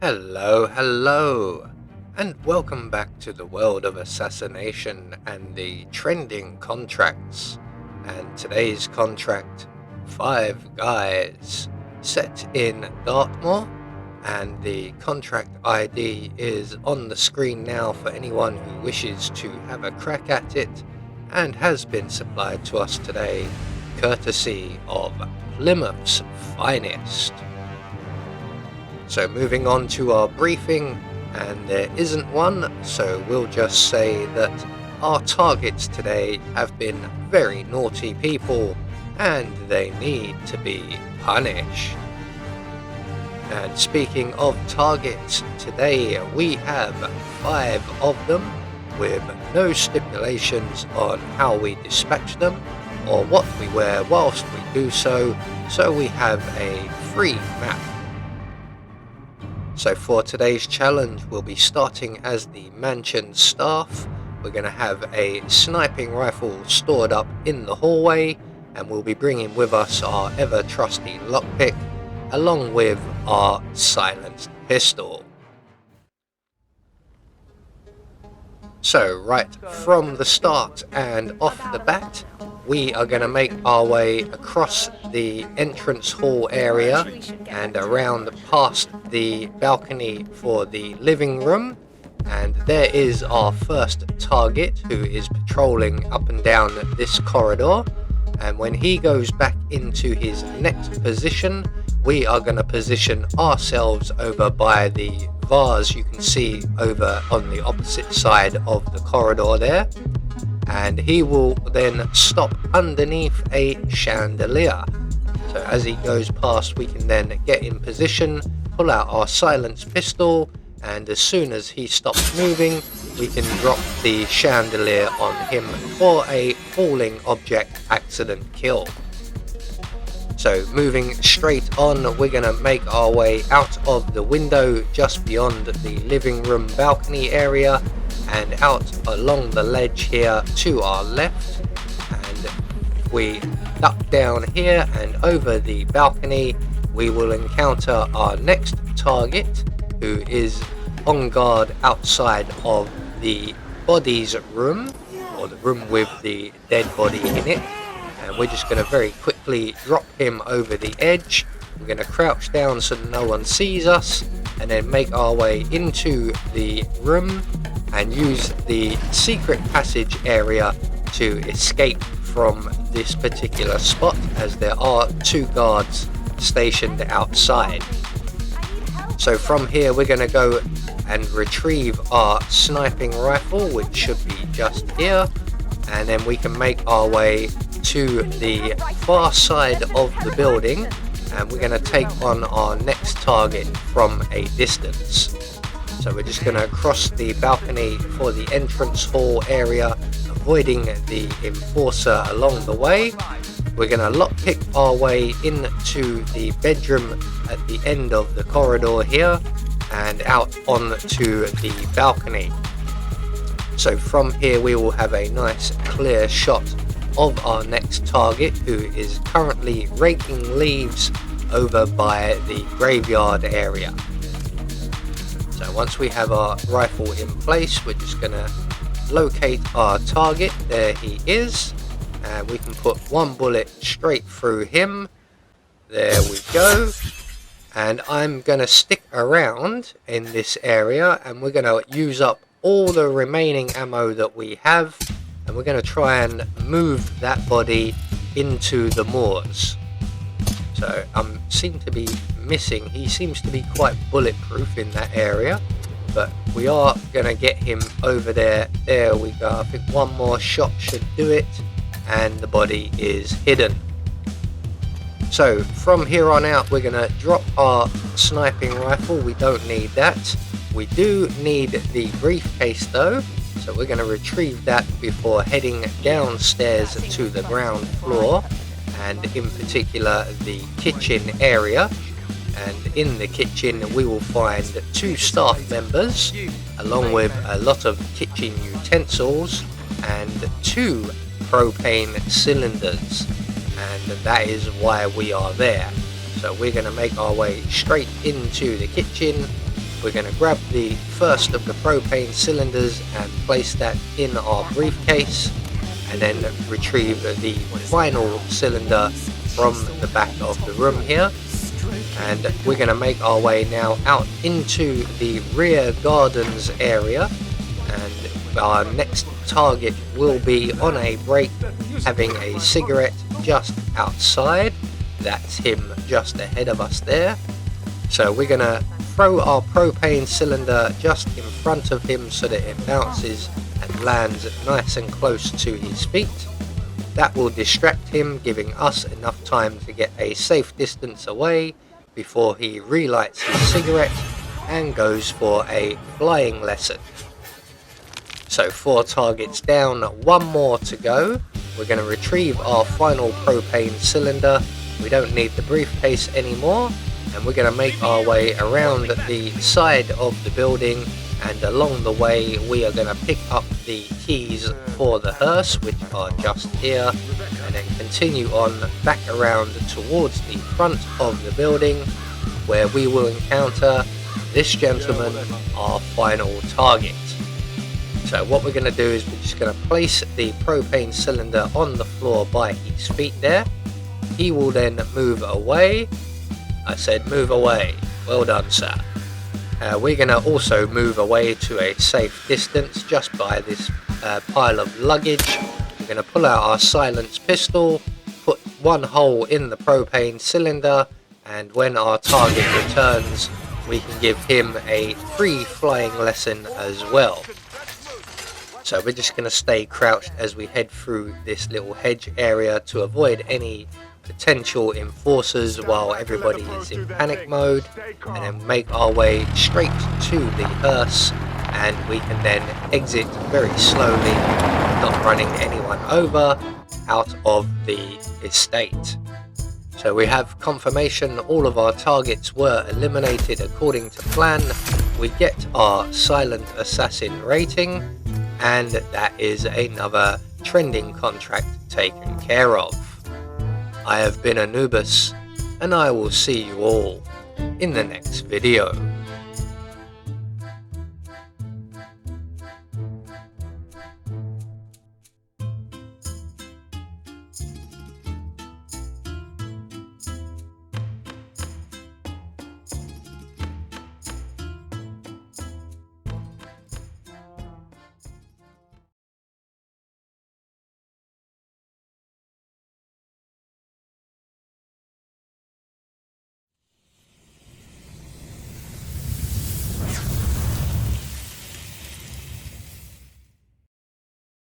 Hello, and welcome back to the world of assassination and the trending contracts. And today's contract, Five Guys, set in Dartmoor, and the contract ID is on the screen now for anyone who wishes to have a crack at it, and has been supplied to us today, courtesy of Plymouth's Finest. So moving on to our briefing, and there isn't one, so we'll just say that our targets today have been very naughty people, and they need to be punished. And speaking of targets, today we have 5 of them, with no stipulations on how we dispatch them, or what we wear whilst we do so we have a free map. So for today's challenge, we'll be starting as the mansion staff. We're going to have a sniping rifle stored up in the hallway, and we'll be bringing with us our ever trusty lockpick, along with our silenced pistol. So right from the start and off the bat, we are going to make our way across the entrance hall area and around past the balcony for the living room. And there is our first target, who is patrolling up and down this corridor. And when he goes back into his next position, we are going to position ourselves over by the vase you can see over on the opposite side of the corridor there. And he will then stop underneath a chandelier. So as he goes past, we can then get in position, pull out our silenced pistol, and as soon as he stops moving, we can drop the chandelier on him for a falling object accident kill. So moving straight on, we're going to make our way out of the window just beyond the living room balcony area, and out along the ledge here to our left. And if we duck down here and over the balcony, we will encounter our next target, who is on guard outside of the bodies room, or the room with the dead body in it. And we're just going to very quickly drop him over the edge. We're going to crouch down so no one sees us, and then make our way into the room and use the secret passage area to escape from this particular spot, as there are 2 guards stationed outside. So from here we're going to go and retrieve our sniping rifle, which should be just here, and then we can make our way to the far side of the building, and we're going to take on our next target from a distance. So we're just going to cross the balcony for the entrance hall area, avoiding the enforcer along the way. We're going to lockpick our way into the bedroom at the end of the corridor here, and out onto the balcony. So from here we will have a nice clear shot of our next target, who is currently raking leaves over by the graveyard area. So once we have our rifle in place, we're just going to locate our target. There he is, and we can put 1 bullet straight through him. There we go. And I'm going to stick around in this area, and we're going to use up all the remaining ammo that we have, and we're going to try and move that body into the moors. So seem to be missing. He seems to be quite bulletproof in that area, but we are going to get him over there. There we go. I think 1 more shot should do it, and the body is hidden. So from here on out, we're going to drop our sniping rifle. We don't need that. We do need the briefcase though, so we're going to retrieve that before heading downstairs to the ground floor, and in particular the kitchen area. And in the kitchen we will find 2 staff members, along with a lot of kitchen utensils and 2 propane cylinders, and that is why we are there. So we're going to make our way straight into the kitchen, we're going to grab the first of the propane cylinders and place that in our briefcase, and then retrieve the final cylinder from the back of the room here. And we're going to make our way now out into the rear gardens area, and our next target will be on a break, having a cigarette just outside. That's him just ahead of us there. So we're going to throw our propane cylinder just in front of him so that it bounces and lands nice and close to his feet. That will distract him, giving us enough time to get a safe distance away before he relights his cigarette and goes for a flying lesson. So 4 targets down, 1 more to go. We're going to retrieve our final propane cylinder. We don't need the briefcase anymore, and we're going to make our way around the side of the building, and along the way we are going to pick up the keys for the hearse, which are just here, and then continue on back around towards the front of the building, where we will encounter this gentleman, our final target. So what we're going to do is we're just going to place the propane cylinder on the floor by his feet there. He will then move away. I said move away. Well done, sir. We're going to also move away to a safe distance just by this pile of luggage. We're going to pull out our silenced pistol, put 1 hole in the propane cylinder, and when our target returns, we can give him a free flying lesson as well. So we're just going to stay crouched as we head through this little hedge area to avoid any potential enforcers while everybody is in panic mode, and then make our way straight to the hearse, and we can then exit very slowly, not running anyone over, out of the estate. So we have confirmation all of our targets were eliminated according to plan. We get our silent assassin rating, and that is another trending contract taken care of. I have been Anubis, and I will see you all in the next video.